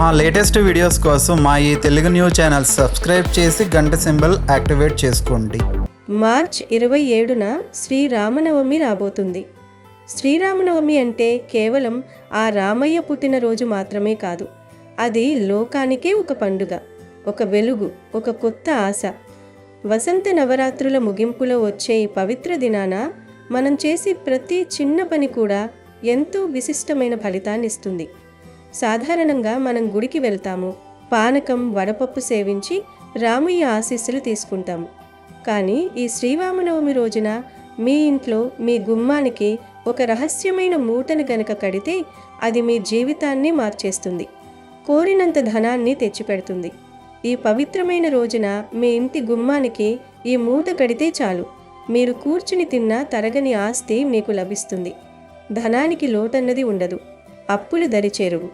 మా latest videos కోసం మా ఈ తెలుగు న్యూస్ ఛానల్ సబ్స్క్రైబ్ చేసి గంట సింబల్ యాక్టివేట్ చేసుకోండి. మార్చ్ 27న శ్రీరామనవమి రాబోతుంది. శ్రీరామనవమి అంటే కేవలం ఆ రామయ్య పుట్టినరోజు మాత్రమే కాదు, అది లోకానికే ఒక పండుగ, ఒక వెలుగు, ఒక కొత్త ఆశ. వసంత నవరాత్రుల ముగింపులో వచ్చే ఈ పవిత్ర దినాన మనం చేసే ప్రతి చిన్న పని కూడా ఎంతో విశిష్టమైన ఫలితాన్ని ఇస్తుంది. సాధారణంగా మనం గుడికి వెళ్తాము, పానకం వడపప్పు సేవించి రామయ్య ఆశీస్సులు తీసుకుంటాము. కానీ ఈ శ్రీరామనవమి రోజున మీ ఇంట్లో మీ గుమ్మానికి ఒక రహస్యమైన మూటను గనక కడితే అది మీ జీవితాన్ని మార్చేస్తుంది, కోరినంత ధనాన్ని తెచ్చిపెడుతుంది. ఈ పవిత్రమైన రోజున మీ ఇంటి గుమ్మానికి ఈ మూట కడితే చాలు, మీరు కూర్చుని తిన్న తరగని ఆస్తి మీకు లభిస్తుంది. ధనానికి లోటన్నది ఉండదు, అప్పులు దరిచేరువు.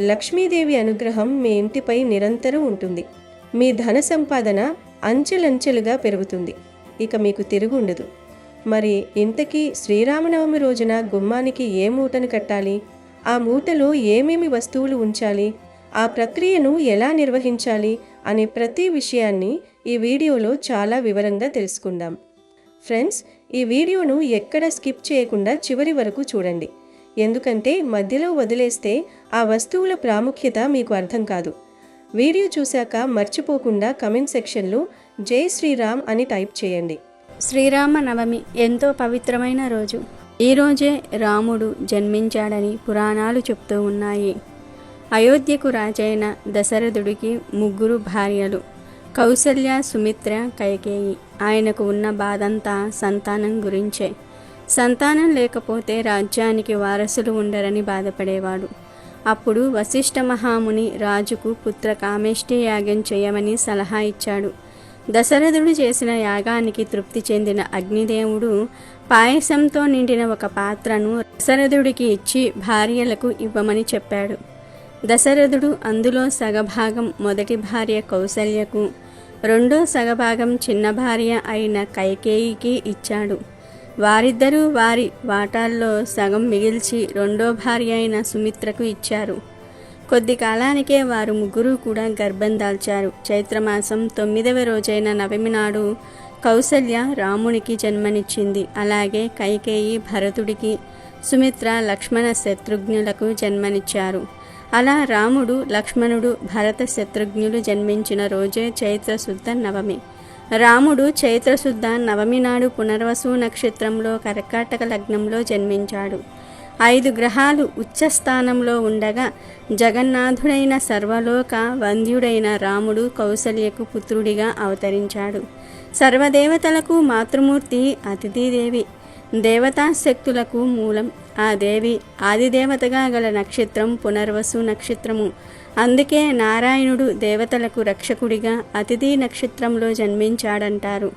లక్ష్మీదేవి అనుగ్రహం మీ ఇంటిపై నిరంతరం ఉంటుంది. మీ ధన సంపాదన అంచెలంచెలుగా పెరుగుతుంది, ఇక మీకు తిరుగు ఉండదు. మరి ఇంతకీ శ్రీరామనవమి రోజున గుమ్మానికి ఏ మూటను కట్టాలి, ఆ మూటలో ఏమేమి వస్తువులు ఉంచాలి, ఆ ప్రక్రియను ఎలా నిర్వహించాలి అనే ప్రతి విషయాన్ని ఈ వీడియోలో చాలా వివరంగా తెలుసుకుందాం. ఫ్రెండ్స్, ఈ వీడియోను ఎక్కడ స్కిప్ చేయకుండా చివరి వరకు చూడండి, ఎందుకంటే మధ్యలో వదిలేస్తే ఆ వస్తువుల ప్రాముఖ్యత మీకు అర్థం కాదు. వీడియో చూశాక మర్చిపోకుండా కమెంట్ సెక్షన్లో జై శ్రీరామ్ అని టైప్ చేయండి. శ్రీరామనవమి ఎంతో పవిత్రమైన రోజు. ఈరోజే రాముడు జన్మించాడని పురాణాలు చెప్తూ ఉన్నాయి. అయోధ్యకు రాజైన దశరథుడికి 3 భార్యలు, కౌసల్య, సుమిత్ర, కైకేయి. ఆయనకు ఉన్న బాధంతా సంతానం గురించే. సంతానం లేకపోతే రాజ్యానికి వారసులు ఉండరని బాధపడేవాడు. అప్పుడు వశిష్ఠ మహాముని రాజుకు పుత్ర కామేష్టి యాగం చేయమని సలహా ఇచ్చాడు. దశరథుడు చేసిన యాగానికి తృప్తి చెందిన అగ్నిదేవుడు పాయసంతో నిండిన ఒక పాత్రను దశరథుడికి ఇచ్చి భార్యలకు ఇవ్వమని చెప్పాడు. దశరథుడు అందులో సగభాగం మొదటి భార్య కౌసల్యకు, రెండో సగభాగం చిన్న భార్య అయిన కైకేయికి ఇచ్చాడు. వారిద్దరూ వారి వాటాల్లో సగం మిగిల్చి రెండో భార్య అయిన సుమిత్రకు ఇచ్చారు. కొద్ది కాలానికే వారు 3 కూడా గర్భం దాల్చారు. చైత్రమాసం 9వ రోజైన నవమి నాడు కౌసల్య రామునికి జన్మనిచ్చింది. అలాగే కైకేయి భరతుడికి, సుమిత్ర లక్ష్మణ శత్రుఘ్నులకు జన్మనిచ్చారు. అలా రాముడు, లక్ష్మణుడు, భరత శత్రుఘ్నులు జన్మించిన రోజే చైత్రశుద్ధ నవమి. రాముడు చైత్రశుద్ధ నవమి నాడు పునర్వసు నక్షత్రంలో కర్కాటక లగ్నంలో జన్మించాడు. 5 గ్రహాలు ఉచ్చస్థానంలో ఉండగా జగన్నాథుడైన సర్వలోక వంద్యుడైన రాముడు కౌసల్యకు పుత్రుడిగా అవతరించాడు. సర్వదేవతలకు మాతృమూర్తి అతిథిదేవి, దేవతా శక్తులకు మూలం. ఆ దేవి ఆదిదేవతగా గల నక్షత్రం పునర్వసు నక్షత్రము. అందుకే నారాయణుడు దేవతలకు రక్షకుడిగా అతిథి నక్షత్రంలో జన్మించాడంటారు.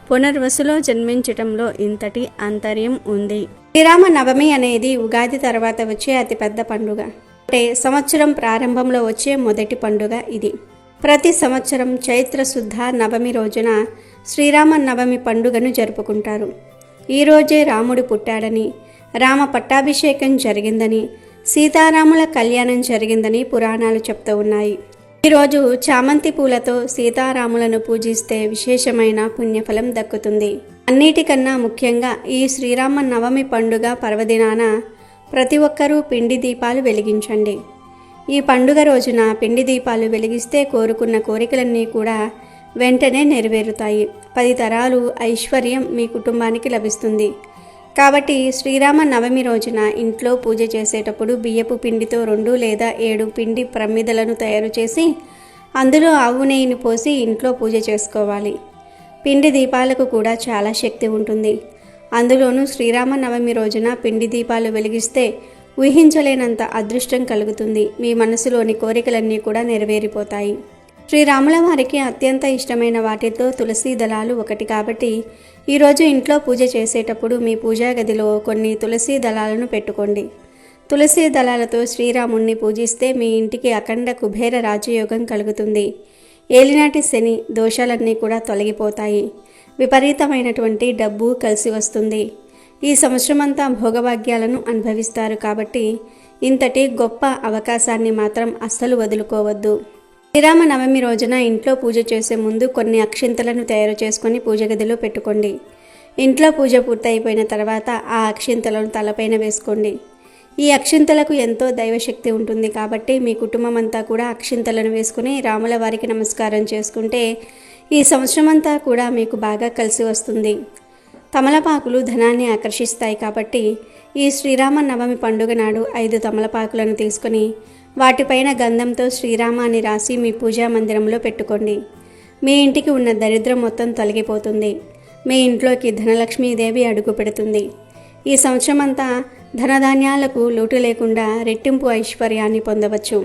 పునర్వసులో జన్మించటంలో ఇంతటి అంతర్యం ఉంది. శ్రీరామ నవమి అనేది ఉగాది తర్వాత వచ్చే అతిపెద్ద పండుగ. అంటే సంవత్సరం ప్రారంభంలో వచ్చే మొదటి పండుగ ఇది. ప్రతి సంవత్సరం చైత్రశుద్ధ నవమి రోజున శ్రీరామ నవమి పండుగను జరుపుకుంటారు. ఈరోజే రాముడు పుట్టాడని, రామ పట్టాభిషేకం జరిగిందని, సీతారాముల కళ్యాణం జరిగిందని పురాణాలు చెప్తూ ఉన్నాయి. ఈరోజు చామంతి పూలతో సీతారాములను పూజిస్తే విశేషమైన పుణ్యఫలం దక్కుతుంది. అన్నిటికన్నా ముఖ్యంగా ఈ శ్రీరామ నవమి పండుగ పర్వదినాన ప్రతి ఒక్కరూ పిండి దీపాలు వెలిగించండి. ఈ పండుగ రోజున పిండి దీపాలు వెలిగిస్తే కోరుకున్న కోరికలన్నీ కూడా వెంటనే నెరవేరుతాయి. 10 తరాలు ఐశ్వర్యం మీ కుటుంబానికి లభిస్తుంది. కాబట్టి శ్రీరామ నవమి రోజున ఇంట్లో పూజ చేసేటప్పుడు బియ్యపు పిండితో 2 లేదా 7 పిండి ప్రమిదలను తయారు చేసి అందులో ఆవు నెయ్యిని పోసి ఇంట్లో పూజ చేసుకోవాలి. పిండి దీపాలకు కూడా చాలా శక్తి ఉంటుంది. అందులోనూ శ్రీరామ నవమి రోజున పిండి దీపాలు వెలిగిస్తే ఊహించలేనంత అదృష్టం కలుగుతుంది. మీ మనసులోని కోరికలన్నీ కూడా నెరవేరిపోతాయి. శ్రీరాముల వారికి అత్యంత ఇష్టమైన వాటితో తులసి దళాలు ఒకటి. కాబట్టి ఈరోజు ఇంట్లో పూజ చేసేటప్పుడు మీ పూజా గదిలో కొన్ని తులసి దళాలను పెట్టుకోండి. తులసి దళాలతో శ్రీరాముణ్ణి పూజిస్తే మీ ఇంటికి అఖండ కుబేర రాజయోగం కలుగుతుంది. ఏలినాటి శని దోషాలన్నీ కూడా తొలగిపోతాయి. విపరీతమైనటువంటి డబ్బు కలిసి వస్తుంది. ఈ సంవత్సరమంతా భోగభాగ్యాలను అనుభవిస్తారు. కాబట్టి ఇంతటి గొప్ప అవకాశాన్ని మాత్రం అస్సలు వదులుకోవద్దు. శ్రీరామనవమి రోజున ఇంట్లో పూజ చేసే ముందు కొన్ని అక్షింతలను తయారు చేసుకొని పూజ గదిలో పెట్టుకోండి. ఇంట్లో పూజ పూర్తయిపోయిన తర్వాత ఆ అక్షింతలను తలపైన వేసుకోండి. ఈ అక్షింతలకు ఎంతో దైవశక్తి ఉంటుంది కాబట్టి మీ కుటుంబం అంతా కూడా అక్షింతలను వేసుకుని రాముల వారికి నమస్కారం చేసుకుంటే ఈ సంవత్సరం అంతా కూడా మీకు బాగా కలిసి వస్తుంది. తమలపాకులు ధనాన్ని ఆకర్షిస్తాయి కాబట్టి ఈ శ్రీరామనవమి పండుగ నాడు 5 తమలపాకులను తీసుకొని వాటిపైన గంధంతో శ్రీరామ అని రాసి మీ పూజా మందిరంలో పెట్టుకోండి. మీ ఇంటికి ఉన్న దరిద్రం మొత్తం తొలగిపోతుంది. మీ ఇంట్లోకి ధనలక్ష్మీదేవి అడుగు పెడుతుంది. ఈ సంవత్సరం అంతా ధనధాన్యాలకు లోటు లేకుండా రెట్టింపు ఐశ్వర్యాన్ని పొందవచ్చు.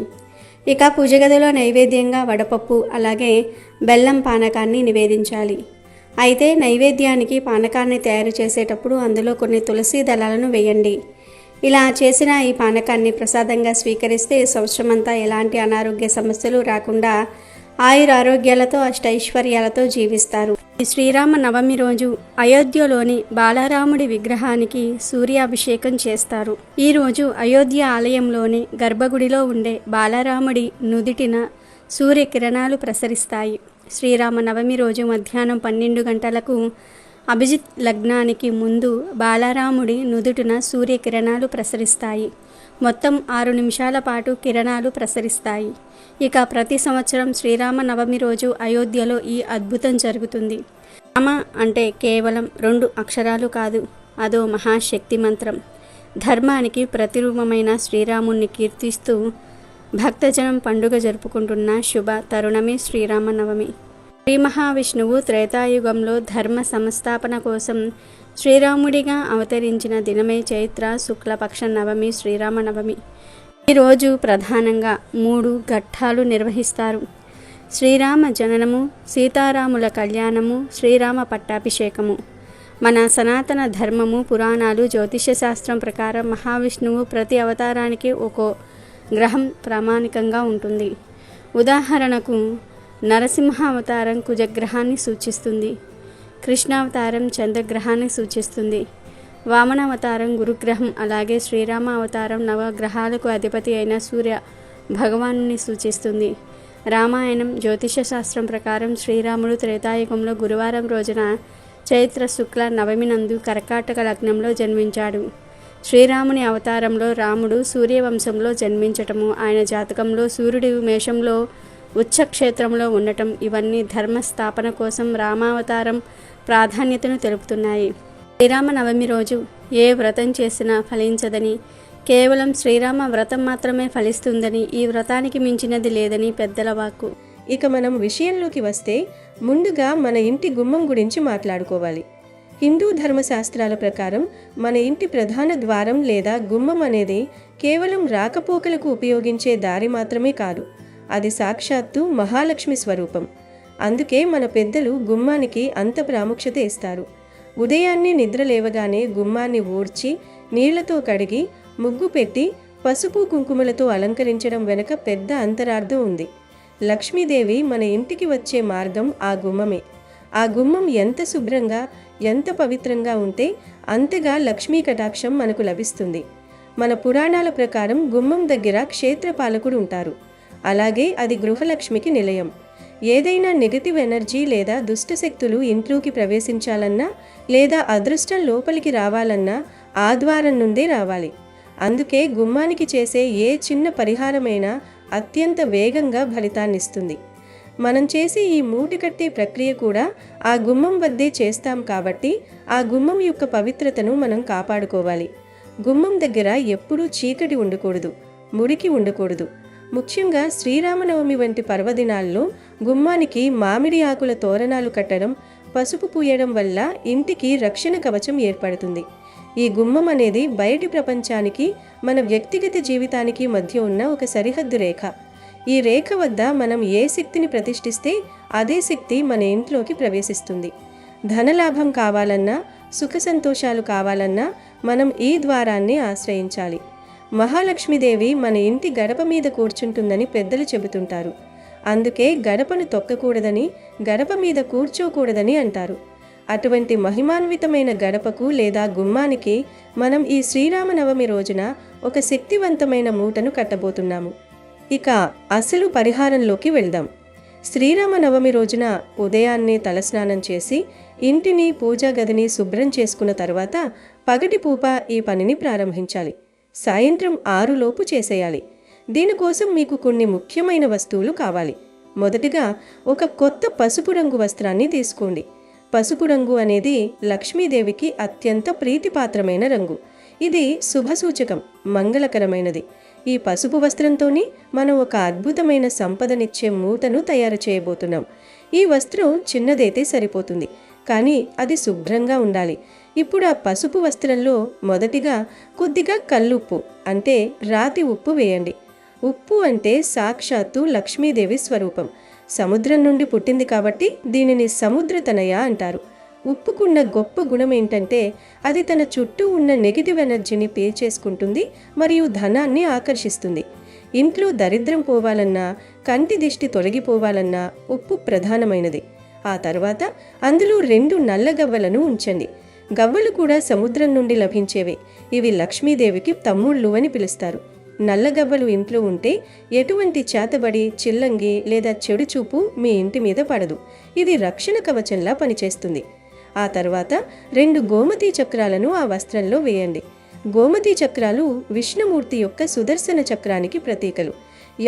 ఇక పూజ గదిలో నైవేద్యంగా వడపప్పు అలాగే బెల్లం పానకాన్ని నివేదించాలి. అయితే నైవేద్యానికి పానకాన్ని తయారు చేసేటప్పుడు అందులో కొన్ని తులసి దళాలను వేయండి. ఇలా చేసిన ఈ పానకాన్ని ప్రసాదంగా స్వీకరిస్తే సంవత్సరమంతా ఎలాంటి అనారోగ్య సమస్యలు రాకుండా ఆయురారోగ్యాలతో అష్టైశ్వర్యాలతో జీవిస్తారు. ఈ శ్రీరామనవమి రోజు అయోధ్యలోని బాలరాముడి విగ్రహానికి సూర్యాభిషేకం చేస్తారు. ఈ రోజు అయోధ్య ఆలయంలోని గర్భగుడిలో ఉండే బాలరాముడి నుదిటిన సూర్యకిరణాలు ప్రసరిస్తాయి. శ్రీరామనవమి రోజు మధ్యాహ్నం 12 గంటలకు అభిజిత్ లగ్నానికి ముందు బాలరాముడి నుదుటిన సూర్యకిరణాలు ప్రసరిస్తాయి. మొత్తం 6 నిమిషాల పాటు కిరణాలు ప్రసరిస్తాయి. ఇక ప్రతి సంవత్సరం శ్రీరామనవమి రోజు అయోధ్యలో ఈ అద్భుతం జరుగుతుంది. రామ అంటే కేవలం 2 అక్షరాలు కాదు, అదో మహాశక్తి మంత్రం. ధర్మానికి ప్రతిరూపమైన శ్రీరాముణ్ణి కీర్తిస్తూ భక్తజనం పండుగ జరుపుకుంటున్న శుభ తరుణమే శ్రీరామనవమి. శ్రీ మహావిష్ణువు త్రేతాయుగంలో ధర్మ సంస్థాపన కోసం శ్రీరాముడిగా అవతరించిన దినమే చైత్ర శుక్లపక్ష నవమి శ్రీరామనవమి. ఈరోజు ప్రధానంగా 3 ఘట్టాలు నిర్వహిస్తారు. శ్రీరామ జననము, సీతారాముల కళ్యాణము, శ్రీరామ పట్టాభిషేకము. మన సనాతన ధర్మము, పురాణాలు, జ్యోతిష శాస్త్రం ప్రకారం మహావిష్ణువు ప్రతి అవతారానికి ఒక్కో గ్రహం ప్రామాణికంగా ఉంటుంది. ఉదాహరణకు నరసింహ అవతారం కుజగ్రహాన్ని సూచిస్తుంది. కృష్ణావతారం చంద్రగ్రహాన్ని సూచిస్తుంది. వామన అవతారం గురుగ్రహం, అలాగే శ్రీరామ అవతారం నవగ్రహాలకు అధిపతి అయిన సూర్య భగవానుని సూచిస్తుంది. రామాయణం జ్యోతిష శాస్త్రం ప్రకారం శ్రీరాముడు త్రేతాయుగంలో గురువారం రోజున చైత్ర శుక్ల నవమి నందు కర్కాటక లగ్నంలో జన్మించాడు. శ్రీరాముని అవతారంలో రాముడు సూర్యవంశంలో జన్మించటము, ఆయన జాతకంలో సూర్యుడు మేషంలో ఉచ్చక్షేత్రంలో ఉండటం, ఇవన్నీ ధర్మస్థాపన కోసం రామావతారం ప్రాధాన్యతను తెలుపుతున్నాయి. శ్రీరామనవమి రోజు ఏ వ్రతం చేసినా ఫలించదని, కేవలం శ్రీరామ వ్రతం మాత్రమే ఫలిస్తుందని, ఈ వ్రతానికి మించినది లేదని పెద్దల వాక్కు. ఇక మనం విషయంలోకి వస్తే ముందుగా మన ఇంటి గుమ్మం గురించి మాట్లాడుకోవాలి. హిందూ ధర్మశాస్త్రాల ప్రకారం మన ఇంటి ప్రధాన ద్వారం లేదా గుమ్మం అనేది కేవలం రాకపోకలకు ఉపయోగించే దారి మాత్రమే కాదు, అది సాక్షాత్తు మహాలక్ష్మి స్వరూపం. అందుకే మన పెద్దలు గుమ్మానికి అంత ప్రాముఖ్యత ఇస్తారు. ఉదయాన్నే నిద్ర లేవగానే గుమ్మాన్ని ఊడ్చి నీళ్లతో కడిగి ముగ్గు పెట్టి పసుపు కుంకుమలతో అలంకరించడం వెనుక పెద్ద అంతరార్థం ఉంది. లక్ష్మీదేవి మన ఇంటికి వచ్చే మార్గం ఆ గుమ్మమే. ఆ గుమ్మం ఎంత శుభ్రంగా, ఎంత పవిత్రంగా ఉంటే అంతగా లక్ష్మీ కటాక్షం మనకు లభిస్తుంది. మన పురాణాల ప్రకారం గుమ్మం దగ్గర క్షేత్రపాలకుడు ఉంటారు. అలాగే అది గృహలక్ష్మికి నిలయం. ఏదైనా నెగటివ్ ఎనర్జీ లేదా దుష్టశక్తులు ఇంట్లోకి ప్రవేశించాలన్నా లేదా అదృష్టం లోపలికి రావాలన్నా ఆ ద్వారం నుండే రావాలి. అందుకే గుమ్మానికి చేసే ఏ చిన్న పరిహారమైనా అత్యంత వేగంగా ఫలితాన్నిస్తుంది. మనం చేసే ఈ మూట కట్టే ప్రక్రియ కూడా ఆ గుమ్మం వద్దే చేస్తాం కాబట్టి ఆ గుమ్మం యొక్క పవిత్రతను మనం కాపాడుకోవాలి. గుమ్మం దగ్గర ఎప్పుడూ చీకటి ఉండకూడదు, మురికి ఉండకూడదు. ముఖ్యంగా శ్రీరామనవమి వంటి పర్వదినాల్లో గుమ్మానికి మామిడి ఆకుల తోరణాలు కట్టడం, పసుపు పూయడం వల్ల ఇంటికి రక్షణ కవచం ఏర్పడుతుంది. ఈ గుమ్మం అనేది బయటి ప్రపంచానికి, మన వ్యక్తిగత జీవితానికి మధ్య ఉన్న ఒక సరిహద్దు రేఖ. ఈ రేఖ వద్ద మనం ఏ శక్తిని ప్రతిష్ఠిస్తే అదే శక్తి మన ఇంట్లోకి ప్రవేశిస్తుంది. ధనలాభం కావాలన్నా, సుఖ సంతోషాలు కావాలన్నా మనం ఈ ద్వారాన్ని ఆశ్రయించాలి. మహాలక్ష్మీదేవి మన ఇంటి గడప మీద కూర్చుంటుందని పెద్దలు చెబుతుంటారు. అందుకే గడపను తొక్కకూడదని, గడప మీద కూర్చోకూడదని అంటారు. అటువంటి మహిమాన్వితమైన గడపకు లేదా గుమ్మానికి మనం ఈ శ్రీరామనవమి రోజున ఒక శక్తివంతమైన మూటను కట్టబోతున్నాము. ఇక అసలు పరిహారంలోకి వెళ్దాం. శ్రీరామనవమి రోజున ఉదయాన్నే తలస్నానం చేసి ఇంటిని, పూజా గదిని శుభ్రం చేసుకున్న తర్వాత పగటిపూప ఈ పనిని ప్రారంభించాలి. సాయంత్రం 6 లోపు చేసేయాలి. దీనికోసం మీకు కొన్ని ముఖ్యమైన వస్తువులు కావాలి. మొదటిగా ఒక కొత్త పసుపు రంగు వస్త్రాన్ని తీసుకోండి. పసుపు రంగు అనేది లక్ష్మీదేవికి అత్యంత ప్రీతిపాత్రమైన రంగు. ఇది శుభసూచకం, మంగళకరమైనది. ఈ పసుపు వస్త్రంతోని మనం ఒక అద్భుతమైన సంపదనిచ్చే మూటను తయారు చేయబోతున్నాం. ఈ వస్త్రం చిన్నదైతే సరిపోతుంది, కానీ అది శుభ్రంగా ఉండాలి. ఇప్పుడు ఆ పసుపు వస్త్రంలో మొదటిగా కొద్దిగా కల్లుప్పు అంటే రాతి ఉప్పు వేయండి. ఉప్పు అంటే సాక్షాత్తు లక్ష్మీదేవి స్వరూపం. సముద్రం నుండి పుట్టింది కాబట్టి దీనిని సముద్రతనయ అంటారు. ఉప్పుకున్న గొప్ప గుణం ఏంటంటే అది తన చుట్టూ ఉన్న నెగిటివ్ ఎనర్జీని పీల్చేసుకుంటుంది మరియు ధనాన్ని ఆకర్షిస్తుంది. ఇంట్లో దరిద్రం పోవాలన్నా, కంటి దిష్టి తొలగిపోవాలన్నా ఉప్పు ప్రధానమైనది. ఆ తర్వాత అందులో 2 నల్ల గవ్వలను ఉంచండి. గవ్వలు కూడా సముద్రం నుండి లభించేవే. ఇవి లక్ష్మీదేవికి తమ్ముళ్ళు అని పిలుస్తారు. నల్ల గవ్వలు ఇంట్లో ఉంటే ఎటువంటి చేతబడి, చిల్లంగి లేదా చెడు చూపు మీ ఇంటి మీద పడదు. ఇది రక్షణ కవచంలా పనిచేస్తుంది. ఆ తర్వాత 2 గోమతి చక్రాలను ఆ వస్త్రంలో వేయండి. గోమతి చక్రాలు విష్ణుమూర్తి యొక్క సుదర్శన చక్రానికి ప్రతీకలు.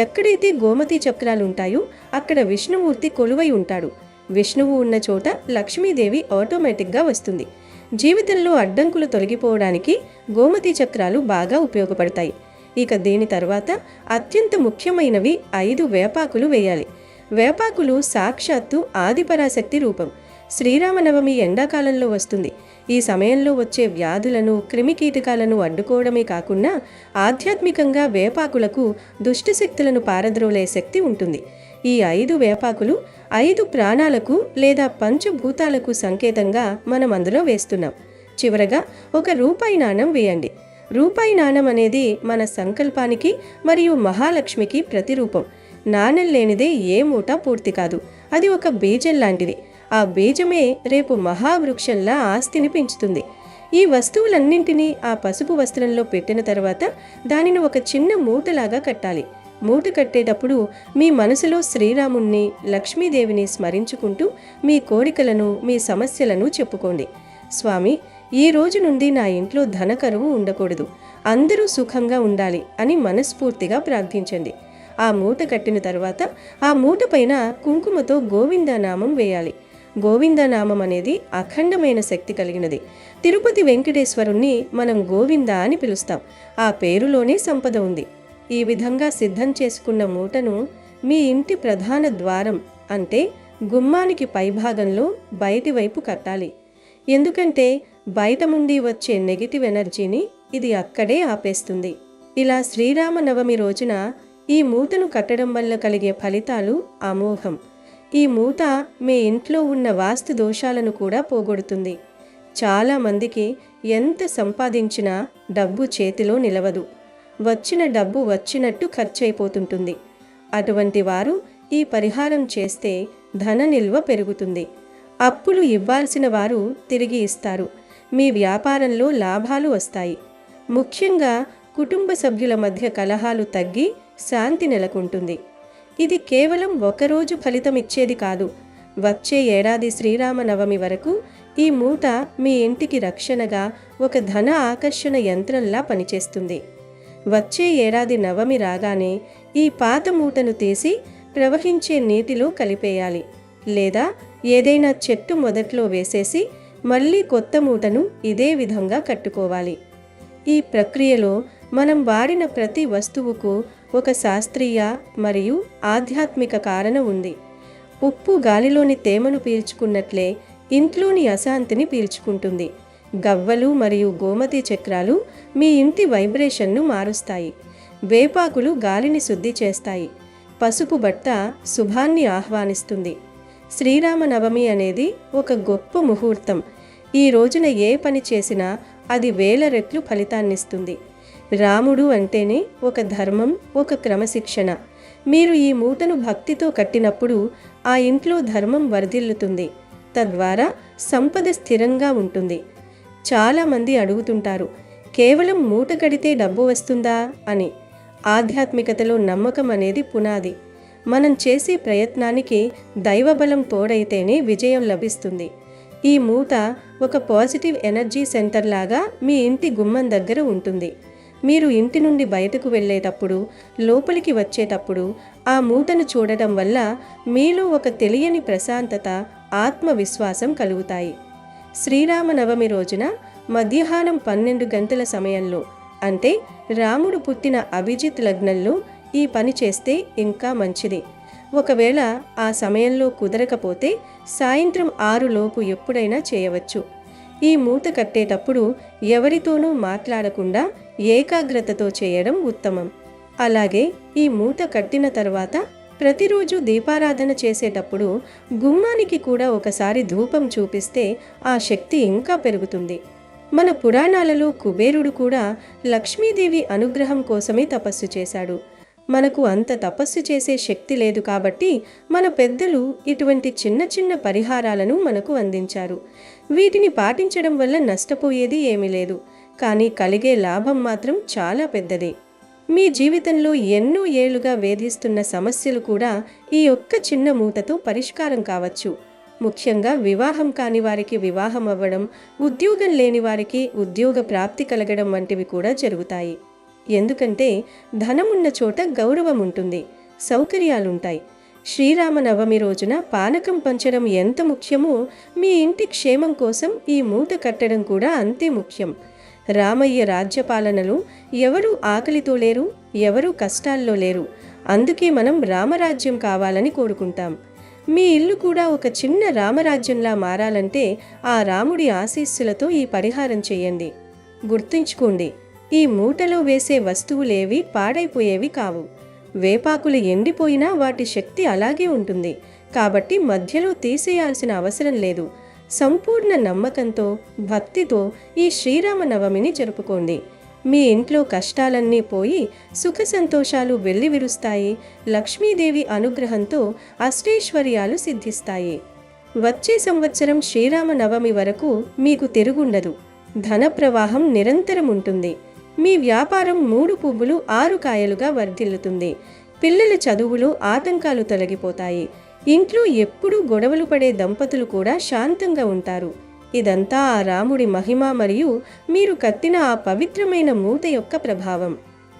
ఎక్కడైతే గోమతి చక్రాలు ఉంటాయో అక్కడ విష్ణుమూర్తి కొలువై ఉంటాడు. విష్ణువు ఉన్న చోట లక్ష్మీదేవి ఆటోమేటిక్గా వస్తుంది. జీవితంలో అడ్డంకులు తొలగిపోవడానికి గోమతి చక్రాలు బాగా ఉపయోగపడతాయి. ఇక దీని తర్వాత అత్యంత ముఖ్యమైనవి 5 వేపాకులు వేయాలి. వేపాకులు సాక్షాత్తు ఆదిపరాశక్తి రూపం. శ్రీరామనవమి ఎండాకాలంలో వస్తుంది. ఈ సమయంలో వచ్చే వ్యాధులను, క్రిమికీటకాలను అడ్డుకోవడమే కాకుండా ఆధ్యాత్మికంగా వేపాకులకు దుష్టశక్తులను పారద్రోలే శక్తి ఉంటుంది. ఈ 5 వేపాకులు 5 ప్రాణాలకు లేదా పంచభూతాలకు సంకేతంగా మనం అందులో వేస్తున్నాం. చివరగా ఒక రూపాయి నాణం వేయండి. రూపాయి నాణం అనేది మన సంకల్పానికి మరియు మహాలక్ష్మికి ప్రతిరూపం. నాణం లేనిదే ఏ మూట పూర్తి కాదు. అది ఒక బీజం లాంటిది. ఆ బీజమే రేపు మహావృక్షంలా ఆస్తిని పెంచుతుంది. ఈ వస్తువులన్నింటినీ ఆ పసుపు వస్త్రంలో పెట్టిన తర్వాత దానిని ఒక చిన్న మూటలాగా కట్టాలి. మూట కట్టేటప్పుడు మీ మనసులో శ్రీరాముణ్ణి, లక్ష్మీదేవిని స్మరించుకుంటూ మీ కోరికలను, మీ సమస్యలను చెప్పుకోండి. స్వామి, ఈ రోజు నుండి నా ఇంట్లో ధనకరువు ఉండకూడదు, అందరూ సుఖంగా ఉండాలి అని మనస్ఫూర్తిగా ప్రార్థించండి. ఆ మూట కట్టిన తర్వాత ఆ మూట పైన కుంకుమతో గోవిందనామం వేయాలి. గోవిందనామం అనేది అఖండమైన శక్తి కలిగినది. తిరుపతి వెంకటేశ్వరుణ్ణి మనం గోవింద అని పిలుస్తాం. ఆ పేరులోనే సంపద ఉంది. ఈ విధంగా సిద్ధం చేసుకున్న మూటను మీ ఇంటి ప్రధాన ద్వారం అంటే గుమ్మానికి పైభాగంలో బయటి వైపు కట్టాలి. ఎందుకంటే బయట నుండి వచ్చే నెగిటివ్ ఎనర్జీని ఇది అక్కడే ఆపేస్తుంది. ఇలా శ్రీరామనవమి రోజున ఈ మూటను కట్టడం వల్ల కలిగే ఫలితాలు అమోఘం. ఈ మూట మీ ఇంట్లో ఉన్న వాస్తు దోషాలను కూడా పోగొడుతుంది. చాలామందికి ఎంత సంపాదించినా డబ్బు చేతిలో నిలవదు. వచ్చిన డబ్బు వచ్చినట్టు ఖర్చయిపోతుంటుంది. అటువంటి వారు ఈ పరిహారం చేస్తే ధన నిల్వ పెరుగుతుంది. అప్పులు ఇవ్వాల్సిన వారు తిరిగి ఇస్తారు. మీ వ్యాపారంలో లాభాలు వస్తాయి. ముఖ్యంగా కుటుంబ సభ్యుల మధ్య కలహాలు తగ్గి శాంతి నెలకొంటుంది. ఇది కేవలం ఒకరోజు ఫలితం ఇచ్చేది కాదు. వచ్చే ఏడాది శ్రీరామనవమి వరకు ఈ మూట మీ ఇంటికి రక్షణగా ఒక ధన ఆకర్షణ యంత్రంలా పనిచేస్తుంది. వచ్చే ఏడాది నవమి రాగానే ఈ పాత మూటను తీసి ప్రవహించే నీటిలో కలిపేయాలి. లేదా ఏదైనా చెట్టు మొదట్లో వేసేసి మళ్ళీ కొత్త మూటను ఇదే విధంగా కట్టుకోవాలి. ఈ ప్రక్రియలో మనం వాడిన ప్రతి వస్తువుకు ఒక శాస్త్రీయ మరియు ఆధ్యాత్మిక కారణం ఉంది. ఉప్పు గాలిలోని తేమను పీల్చుకున్నట్లే ఇంట్లోని అశాంతిని పీల్చుకుంటుంది. గవ్వలు మరియు గోమతి చక్రాలు మీ ఇంటి వైబ్రేషన్ను మారుస్తాయి. వేపాకులు గాలిని శుద్ధి చేస్తాయి. పసుపు బట్ట శుభాన్ని ఆహ్వానిస్తుంది. శ్రీరామనవమి అనేది ఒక గొప్ప ముహూర్తం. ఈ రోజున ఏ పని చేసినా అది 1000 రెట్లు ఫలితాన్నిస్తుంది. రాముడు అంటేనే ఒక ధర్మం, ఒక క్రమశిక్షణ. మీరు ఈ మూటను భక్తితో కట్టినప్పుడు ఆ ఇంట్లో ధర్మం వర్ధిల్లుతుంది. తద్వారా సంపద స్థిరంగా ఉంటుంది. చాలామంది అడుగుతుంటారు, కేవలం మూట కడితే డబ్బు వస్తుందా అని. ఆధ్యాత్మికతలో నమ్మకం అనేది పునాది. మనం చేసే ప్రయత్నానికి దైవబలం తోడైతేనే విజయం లభిస్తుంది. ఈ మూట ఒక పాజిటివ్ ఎనర్జీ సెంటర్ లాగా మీ ఇంటి గుమ్మం దగ్గర ఉంటుంది. మీరు ఇంటి నుండి బయటకు వెళ్ళేటప్పుడు, లోపలికి వచ్చేటప్పుడు ఆ మూటను చూడటం వల్ల మీలో ఒక తెలియని ప్రశాంతత, ఆత్మవిశ్వాసం కలుగుతాయి. శ్రీరామనవమి రోజున మధ్యాహ్నం 12 గంటల సమయంలో, అంటే రాముడు పుట్టిన అభిజిత్ లగ్నంలో ఈ పని చేస్తే ఇంకా మంచిది. ఒకవేళ ఆ సమయంలో కుదరకపోతే సాయంత్రం 6 లోపు ఎప్పుడైనా చేయవచ్చు. ఈ మూట కట్టేటప్పుడు ఎవరితోనూ మాట్లాడకుండా ఏకాగ్రతతో చేయడం ఉత్తమం. అలాగే ఈ మూట కట్టిన తర్వాత ప్రతిరోజు దీపారాధన చేసేటప్పుడు గుమ్మానికి కూడా ఒకసారి ధూపం చూపిస్తే ఆ శక్తి ఇంకా పెరుగుతుంది. మన పురాణాలలో కుబేరుడు కూడా లక్ష్మీదేవి అనుగ్రహం కోసమే తపస్సు చేశాడు. మనకు అంత తపస్సు చేసే శక్తి లేదు కాబట్టి మన పెద్దలు ఇటువంటి చిన్న చిన్న పరిహారాలను మనకు అందించారు. వీటిని పాటించడం వల్ల నష్టపోయేది ఏమీ లేదు, కానీ కలిగే లాభం మాత్రం చాలా పెద్దది. మీ జీవితంలో ఎన్నో ఏళ్లుగా వేధిస్తున్న సమస్యలు కూడా ఈ ఒక్క చిన్న మూటతో పరిష్కారం కావచ్చు. ముఖ్యంగా వివాహం కాని వారికి వివాహం అవ్వడం, ఉద్యోగం లేని వారికి ఉద్యోగ ప్రాప్తి కలగడం వంటివి కూడా జరుగుతాయి. ఎందుకంటే ధనమున్న చోట గౌరవం ఉంటుంది, సౌకర్యాలుంటాయి. శ్రీరామనవమి రోజున పానకం పంచడం ఎంత ముఖ్యమో మీ ఇంటి క్షేమం కోసం ఈ మూట కట్టడం కూడా అంతే ముఖ్యం. రామయ్య రాజ్యపాలనలో ఎవరూ ఆకలితో లేరు, ఎవరూ కష్టాల్లో లేరు. అందుకే మనం రామరాజ్యం కావాలని కోరుకుంటాం. మీ ఇల్లు కూడా ఒక చిన్న రామరాజ్యంలా మారాలంటే ఆ రాముడి ఆశీస్సులతో ఈ పరిహారం చేయండి. గుర్తుంచుకోండి, ఈ మూటలో వేసే వస్తువులేవి పాడైపోయేవి కావు. వేపాకులు ఎండిపోయినా వాటి శక్తి అలాగే ఉంటుంది, కాబట్టి మధ్యలో తీసేయాల్సిన అవసరం లేదు. సంపూర్ణ నమ్మకంతో, భక్తితో ఈ శ్రీరామనవమిని జరుపుకోండి. మీ ఇంట్లో కష్టాలన్నీ పోయి సుఖ సంతోషాలు వెల్లివిరుస్తాయి. లక్ష్మీదేవి అనుగ్రహంతో అష్టైశ్వర్యాలు సిద్ధిస్తాయి. వచ్చే సంవత్సరం శ్రీరామనవమి వరకు మీకు తిరుగుండదు. ధన ప్రవాహం నిరంతరం ఉంటుంది. మీ వ్యాపారం 3 పువ్వులు 6 కాయలుగా వర్ధిల్లుతుంది. పిల్లల చదువులో ఆటంకాలు తొలగిపోతాయి. ఇంట్లో ఎప్పుడూ గొడవలు పడే దంపతులు కూడా శాంతంగా ఉంటారు. ఇదంతా ఆ రాముడి మహిమ మరియు మీరు కట్టిన ఆ పవిత్రమైన మూట యొక్క ప్రభావం.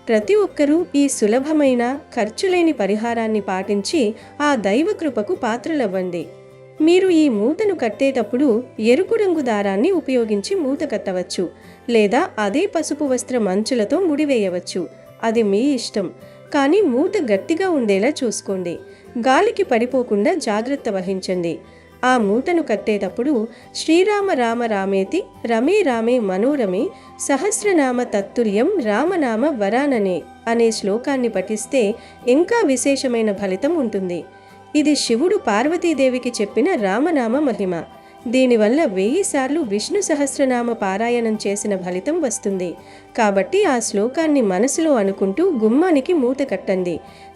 ప్రతి ఒక్కరూ ఈ సులభమైన ఖర్చులేని పరిహారాన్ని పాటించి ఆ దైవ కృపకు పాత్రలవ్వండి. మీరు ఈ మూటను కట్టేటప్పుడు ఎరుపు రంగు దారాన్ని ఉపయోగించి మూట కట్టవచ్చు, లేదా అదే పసుపు వస్త్రం అంచులతో ముడివేయవచ్చు. అది మీ ఇష్టం, కానీ మూట గట్టిగా ఉండేలా చూసుకోండి. గాలికి పడిపోకుండా జాగ్రత్త వహించండి. ఆ మూటను కట్టేటప్పుడు శ్రీరామ రామ రామేతి రమే రామే మనోరమే సహస్రనామ తత్తుల్యం రామనామ వరాననే అనే శ్లోకాన్ని పఠిస్తే ఇంకా విశేషమైన ఫలితం ఉంటుంది. ఇది శివుడు పార్వతీదేవికి చెప్పిన రామనామ మహిమ. దీనివల్ల 1000 సార్లు విష్ణు సహస్రనామ పారాయణం చేసిన ఫలితం వస్తుంది. కాబట్టి ఆ శ్లోకాన్ని మనసులో అనుకుంటూ గుమ్మానికి మూట కట్టండి.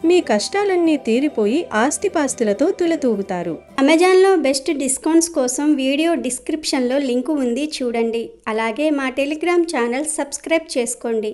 మీ కష్టాలన్నీ తీరిపోయి ఆస్తిపాస్తులతో తులతూగుతారు. అమెజాన్లో బెస్ట్ డిస్కౌంట్స్ కోసం వీడియో డిస్క్రిప్షన్లో లింకు ఉంది, చూడండి. అలాగే మా టెలిగ్రామ్ ఛానల్ సబ్స్క్రైబ్ చేసుకోండి.